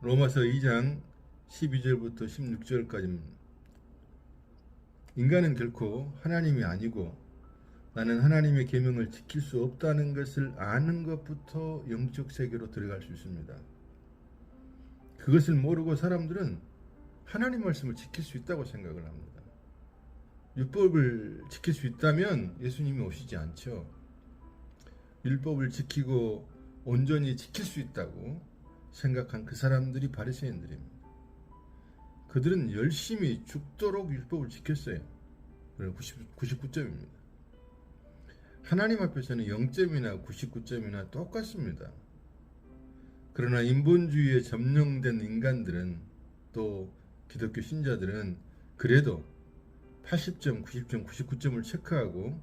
로마서 2장 12절부터 16절까지입니다. 인간은 결코 하나님이 아니고 나는 하나님의 계명을 지킬 수 없다는 것을 아는 것부터 영적 세계로 들어갈 수 있습니다. 그것을 모르고 사람들은 하나님 말씀을 지킬 수 있다고 생각을 합니다. 율법을 지킬 수 있다면 예수님이 오시지 않죠. 율법을 지키고 온전히 지킬 수 있다고 생각한 그 사람들이 바리새인들입니다. 그들은 열심히 죽도록 율법을 지켰어요. 99점입니다. 하나님 앞에서는 0점이나 99점이나 똑같습니다. 그러나 인본주의에 점령된 인간들은, 또 기독교 신자들은 그래도 80점, 90점, 99점을 체크하고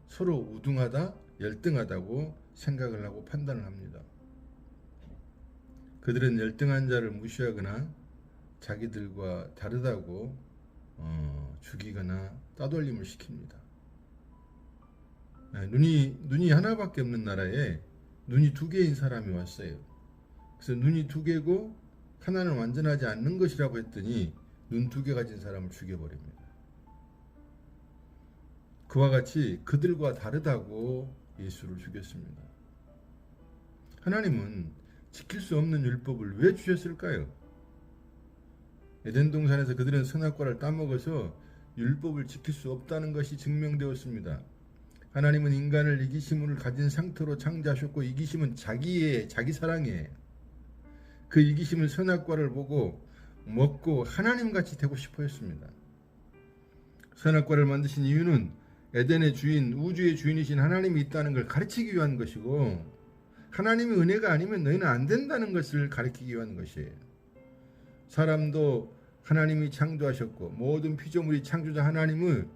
서로 우등하다, 열등하다고 생각을 하고 판단을 합니다. 그들은 열등한 자를 무시하거나 자기들과 다르다고 죽이거나 따돌림을 시킵니다. 눈이 하나밖에 없는 나라에 눈이 두 개인 사람이 왔어요. 그래서 눈이 두 개고 하나는 완전하지 않는 것이라고 했더니 눈 두 개 가진 사람을 죽여버립니다. 그와 같이 그들과 다르다고 예수를 죽였습니다. 하나님은 지킬 수 없는 율법을 왜 주셨을까요? 에덴 동산에서 그들은 선악과를 따먹어서 율법을 지킬 수 없다는 것이 증명되었습니다. 하나님은 인간을 이기심을 가진 상태로 창조하셨고, 이기심은 자기 사랑이에요. 그 이기심은 선악과를 보고 먹고 하나님같이 되고 싶어 했습니다. 선악과를 만드신 이유는 에덴의 주인, 우주의 주인이신 하나님이 있다는 걸 가르치기 위한 것이고, 하나님의 은혜가 아니면 너희는 안 된다는 것을 가르치기 위한 것이에요. 사람도 하나님이 창조하셨고 모든 피조물이 창조자 하나님을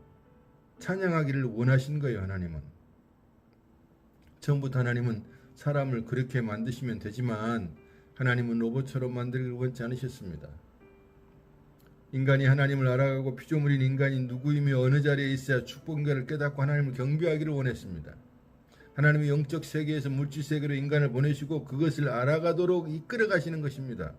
찬양하기를 원하신 거예요. 하나님은 처음부터 하나님은 사람을 그렇게 만드시면 되지만 하나님은 로봇처럼 만들기를 원치 않으셨습니다. 인간이 하나님을 알아가고 피조물인 인간이 누구이며 어느 자리에 있어야 축복인가를 깨닫고 하나님을 경배하기를 원했습니다. 하나님이 영적 세계에서 물질 세계로 인간을 보내시고 그것을 알아가도록 이끌어 가시는 것입니다.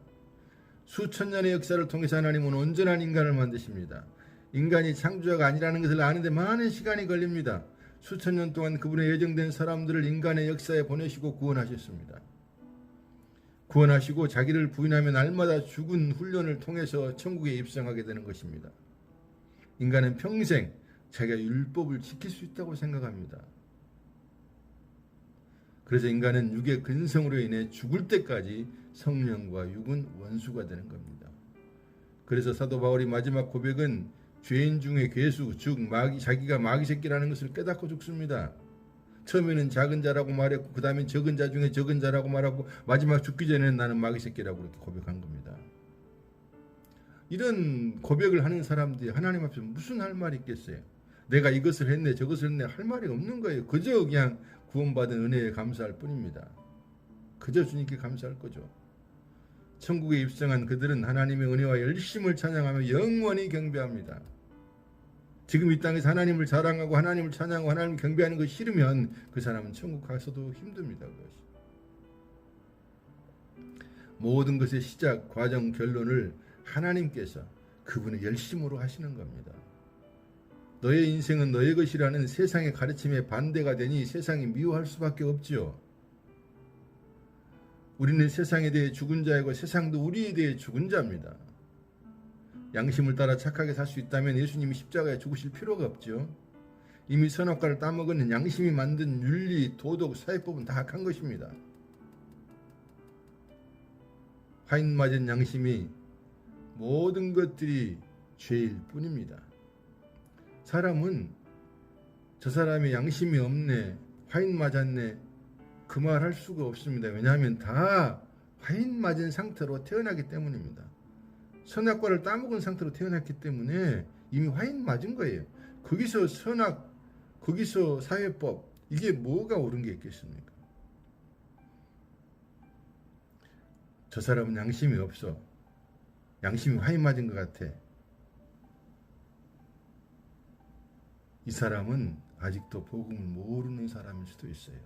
수천 년의 역사를 통해서 하나님은 온전한 인간을 만드십니다. 인간이 창조자가 아니라는 것을 아는데 많은 시간이 걸립니다. 수천 년 동안 그분의 예정된 사람들을 인간의 역사에 보내시고 구원하셨습니다. 구원하시고 자기를 부인하며 날마다 죽은 훈련을 통해서 천국에 입성하게 되는 것입니다. 인간은 평생 자기가 율법을 지킬 수 있다고 생각합니다. 그래서 인간은 육의 근성으로 인해 죽을 때까지 성령과 육은 원수가 되는 겁니다. 그래서 사도 바울이 마지막 고백은 죄인 중에 괴수, 즉 자기가 마귀 새끼라는 것을 깨닫고 죽습니다. 처음에는 작은 자라고 말했고 그 다음에 적은 자 중에 적은 자라고 말하고 마지막 죽기 전에는 나는 마귀 새끼라고 그렇게 고백한 겁니다. 이런 고백을 하는 사람들이 하나님 앞에서 무슨 할 말이 있겠어요? 내가 이것을 했네 저것을 했네 할 말이 없는 거예요. 그저 그냥 구원받은 은혜에 감사할 뿐입니다. 그저 주님께 감사할 거죠. 천국에 입성한 그들은 하나님의 은혜와 열심을 찬양하며 영원히 경배합니다. 지금 이 땅에서 하나님을 자랑하고 하나님을 찬양하고 하나님을 경배하는 것이 싫으면 그 사람은 천국 가서도 힘듭니다. 그것이. 모든 것의 시작, 과정, 결론을 하나님께서 그분의 열심으로 하시는 겁니다. 너의 인생은 너의 것이라는 세상의 가르침에 반대가 되니 세상이 미워할 수밖에 없지요. 우리는 세상에 대해 죽은 자이고 세상도 우리에 대해 죽은 자입니다. 양심을 따라 착하게 살 수 있다면 예수님이 십자가에 죽으실 필요가 없죠. 이미 선악과를 따먹은 양심이 만든 윤리, 도덕, 사회법은 다 악한 것입니다. 화인 맞은 양심이 모든 것들이 죄일 뿐입니다. 사람은 저 사람이 양심이 없네, 화인 맞았네 그 말 할 수가 없습니다. 왜냐하면 다 화인 맞은 상태로 태어나기 때문입니다. 선악과를 따먹은 상태로 태어났기 때문에 이미 화인 맞은 거예요. 거기서 선악, 거기서 사회법, 이게 뭐가 옳은 게 있겠습니까? 저 사람은 양심이 없어. 양심이 화인 맞은 것 같아. 이 사람은 아직도 복음을 모르는 사람일 수도 있어요.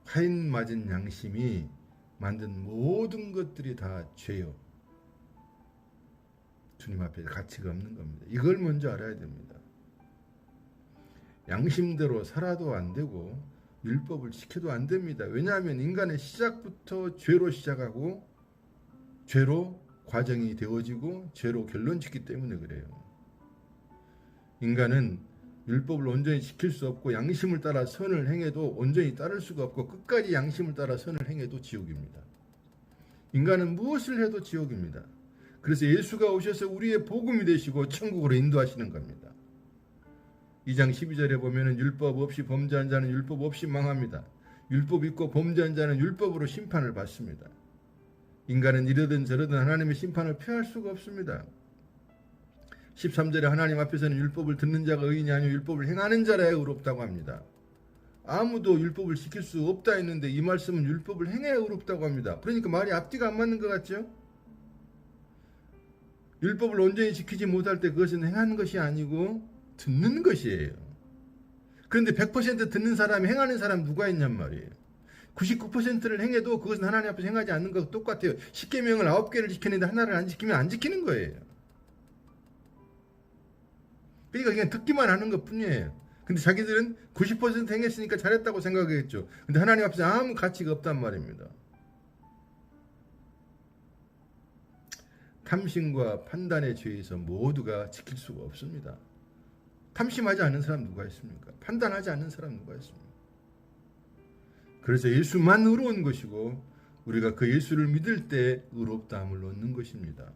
화인 맞은 양심이 만든 모든 것들이 다 죄요. 주님 앞에 가치가 없는 겁니다. 이걸 먼저 알아야 됩니다. 양심대로 살아도 안 되고 율법을 지켜도 안 됩니다. 왜냐하면 인간의 시작부터 죄로 시작하고 죄로 과정이 되어지고 죄로 결론 짓기 때문에 그래요. 인간은 율법을 온전히 지킬 수 없고 양심을 따라 선을 행해도 온전히 따를 수가 없고 끝까지 양심을 따라 선을 행해도 지옥입니다. 인간은 무엇을 해도 지옥입니다. 그래서 예수가 오셔서 우리의 복음이 되시고 천국으로 인도하시는 겁니다. 2장 12절에 보면은 율법 없이 범죄한 자는 율법 없이 망합니다. 율법 있고 범죄한 자는 율법으로 심판을 받습니다. 인간은 이러든 저러든 하나님의 심판을 피할 수가 없습니다. 13절에 하나님 앞에서는 율법을 듣는 자가 의인이 아니요 율법을 행하는 자라야 의롭다고 합니다. 아무도 율법을 지킬 수 없다 했는데 이 말씀은 율법을 행해야 의롭다고 합니다. 그러니까 말이 앞뒤가 안 맞는 것 같죠? 율법을 온전히 지키지 못할 때 그것은 행하는 것이 아니고 듣는 것이에요. 그런데 100% 듣는 사람이 행하는 사람 누가 있냔 말이에요. 99%를 행해도 그것은 하나님 앞에서 행하지 않는 것과 똑같아요. 10계명을 9개를 지켰는데 하나를 안 지키면 안 지키는 거예요. 그러니까 그냥 듣기만 하는 것 뿐이에요. 근데 자기들은 90% 행했으니까 잘했다고 생각하겠죠. 근데 하나님 앞에서 아무 가치가 없단 말입니다. 탐심과 판단의 죄에서 모두가 지킬 수가 없습니다. 탐심하지 않는 사람 누가 있습니까? 판단하지 않는 사람 누가 있습니까? 그래서 예수만 의로운 것이고 우리가 그 예수를 믿을 때 의롭다함을 얻는 것입니다.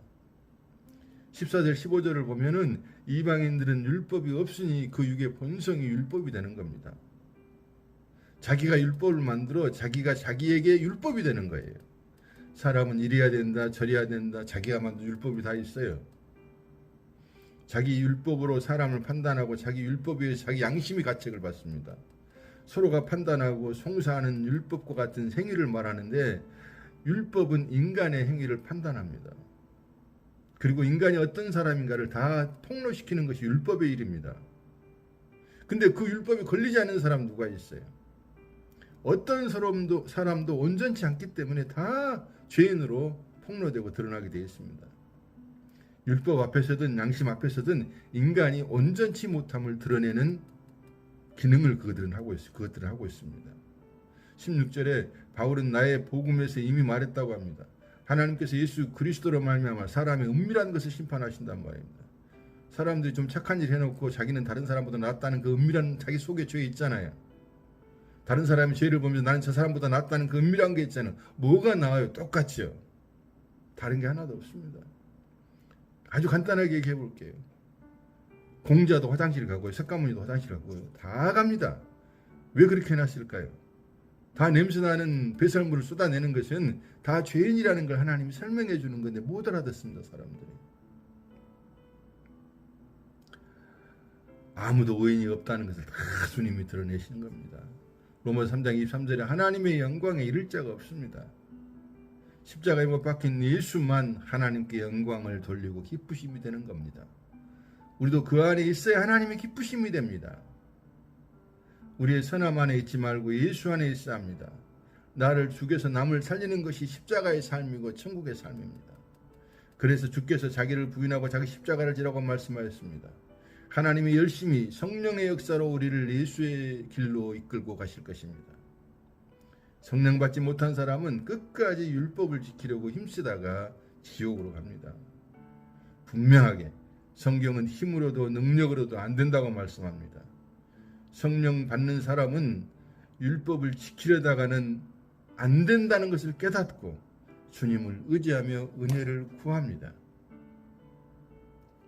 14절 15절을 보면은 이방인들은 율법이 없으니 그 육의 본성이 율법이 되는 겁니다. 자기가 율법을 만들어 자기가 자기에게 율법이 되는 거예요. 사람은 이래야 된다 저래야 된다 자기가 만든 율법이 다 있어요. 자기 율법으로 사람을 판단하고 자기 율법에 자기 양심이 가책을 받습니다. 서로가 판단하고 송사하는 율법과 같은 행위를 말하는데 율법은 인간의 행위를 판단합니다. 그리고 인간이 어떤 사람인가를 다 폭로시키는 것이 율법의 일입니다. 근데 그 율법에 걸리지 않는 사람 누가 있어요? 어떤 사람도 온전치 않기 때문에 다 죄인으로 폭로되고 드러나게 되어 있습니다. 율법 앞에서든 양심 앞에서든 인간이 온전치 못함을 드러내는 기능을 그것들은 하고 있습니다. 16절에 바울은 나의 복음에서 이미 말했다고 합니다. 하나님께서 예수 그리스도로 말미암아 사람의 은밀한 것을 심판하신단 말입니다. 사람들이 좀 착한 일 해놓고 자기는 다른 사람보다 낫다는 그 은밀한 자기 속에 죄 있잖아요. 다른 사람의 죄를 보면서 나는 저 사람보다 낫다는 그 은밀한 게 있잖아요. 뭐가 나와요? 똑같죠. 다른 게 하나도 없습니다. 아주 간단하게 얘기해 볼게요. 공자도 화장실 가고요. 석가모니도 화장실 가고요. 다 갑니다. 왜 그렇게 해놨을까요? 다 냄새나는 배설물을 쏟아내는 것은 다 죄인이라는 걸 하나님이 설명해 주는 건데 못 알아듣습니다. 사람들이. 아무도 의인이 없다는 것을 다 주님이 드러내시는 겁니다. 로마서 3장 23절에 하나님의 영광에 이를 자가 없습니다. 십자가에 못 박힌 예수만 하나님께 영광을 돌리고 기쁘심이 되는 겁니다. 우리도 그 안에 있어야 하나님의 기쁘심이 됩니다. 우리의 선함 안에 있지 말고 예수 안에 있어야 합니다. 나를 죽여서 남을 살리는 것이 십자가의 삶이고 천국의 삶입니다. 그래서 주께서 자기를 부인하고 자기 십자가를 지라고 말씀하였습니다. 하나님이 열심히 성령의 역사로 우리를 예수의 길로 이끌고 가실 것입니다. 성령 받지 못한 사람은 끝까지 율법을 지키려고 힘쓰다가 지옥으로 갑니다. 분명하게 성경은 힘으로도 능력으로도 안 된다고 말씀합니다. 성령 받는 사람은 율법을 지키려다가는 안 된다는 것을 깨닫고 주님을 의지하며 은혜를 구합니다.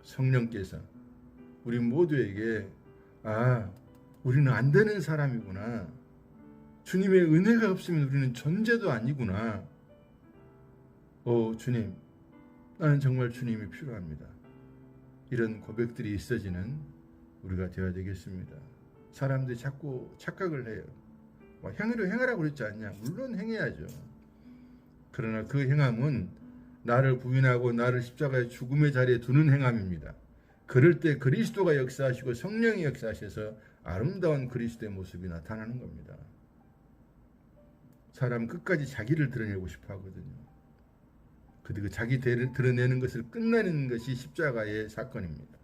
성령께서 우리 모두에게 우리는 안 되는 사람이구나. 주님의 은혜가 없으면 우리는 존재도 아니구나. 주님, 나는 정말 주님이 필요합니다. 이런 고백들이 있어지는 우리가 되어야 되겠습니다. 사람들이 자꾸 착각을 해요. 행하라고 그랬지 않냐? 물론 행해야죠. 그러나 그 행함은 나를 부인하고 나를 십자가의 죽음의 자리에 두는 행함입니다. 그럴 때 그리스도가 역사하시고 성령이 역사하셔서 아름다운 그리스도의 모습이 나타나는 겁니다. 사람 끝까지 자기를 드러내고 싶어 하거든요. 그 자기 드러내는 것을 끝내는 것이 십자가의 사건입니다.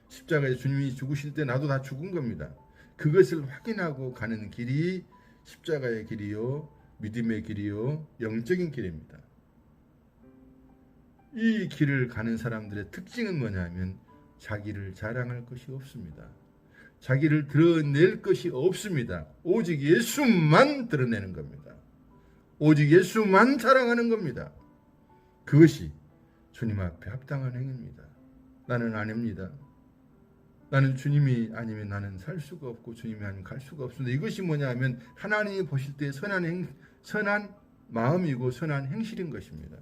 십자가에 주님이 죽으실 때 나도 다 죽은 겁니다. 그것을 확인하고 가는 길이 십자가의 길이요, 믿음의 길이요, 영적인 길입니다. 이 길을 가는 사람들의 특징은 뭐냐면 자기를 자랑할 것이 없습니다. 자기를 드러낼 것이 없습니다. 오직 예수만 드러내는 겁니다. 오직 예수만 자랑하는 겁니다. 그것이 주님 앞에 합당한 행위입니다. 나는 아닙니다. 나는 주님이 아니면 나는 살 수가 없고 주님이 아니면 갈 수가 없습니다. 이것이 뭐냐 하면 하나님이 보실 때 선한 마음이고 선한 행실인 것입니다.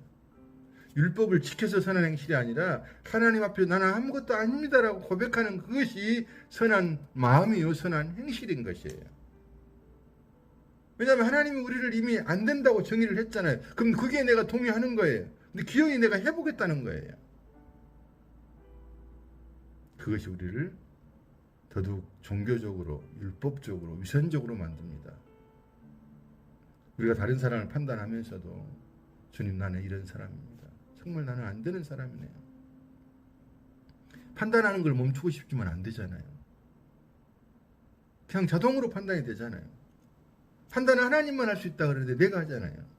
율법을 지켜서 선한 행실이 아니라 하나님 앞에 나는 아무것도 아닙니다라고 고백하는 그것이 선한 마음이요 선한 행실인 것이에요. 왜냐하면 하나님이 우리를 이미 안 된다고 정의를 했잖아요. 그럼 그게 내가 동의하는 거예요. 근데 기어이 내가 해보겠다는 거예요. 그것이 우리를 더더욱 종교적으로, 율법적으로, 위선적으로 만듭니다. 우리가 다른 사람을 판단하면서도 주님 나는 이런 사람입니다. 정말 나는 안 되는 사람이네요. 판단하는 걸 멈추고 싶지만 안 되잖아요. 그냥 자동으로 판단이 되잖아요. 판단은 하나님만 할 수 있다 그러는데 내가 하잖아요.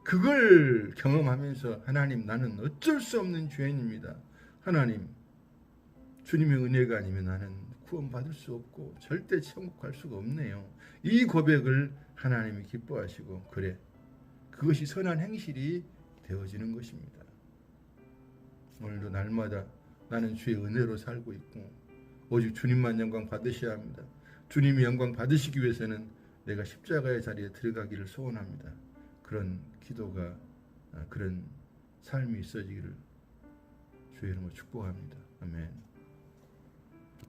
그걸 경험하면서 하나님 나는 어쩔 수 없는 죄인입니다. 하나님 주님의 은혜가 아니면 나는 구원받을 수 없고 절대 천국 갈 수가 없네요. 이 고백을 하나님이 기뻐하시고 그래 그것이 선한 행실이 되어지는 것입니다. 오늘도 날마다 나는 주의 은혜로 살고 있고 오직 주님만 영광 받으셔야 합니다. 주님이 영광 받으시기 위해서는 내가 십자가의 자리에 들어가기를 소원합니다. 그런 기도가 그런 삶이 있어지기를 주의 이름으로 축복합니다. 아멘.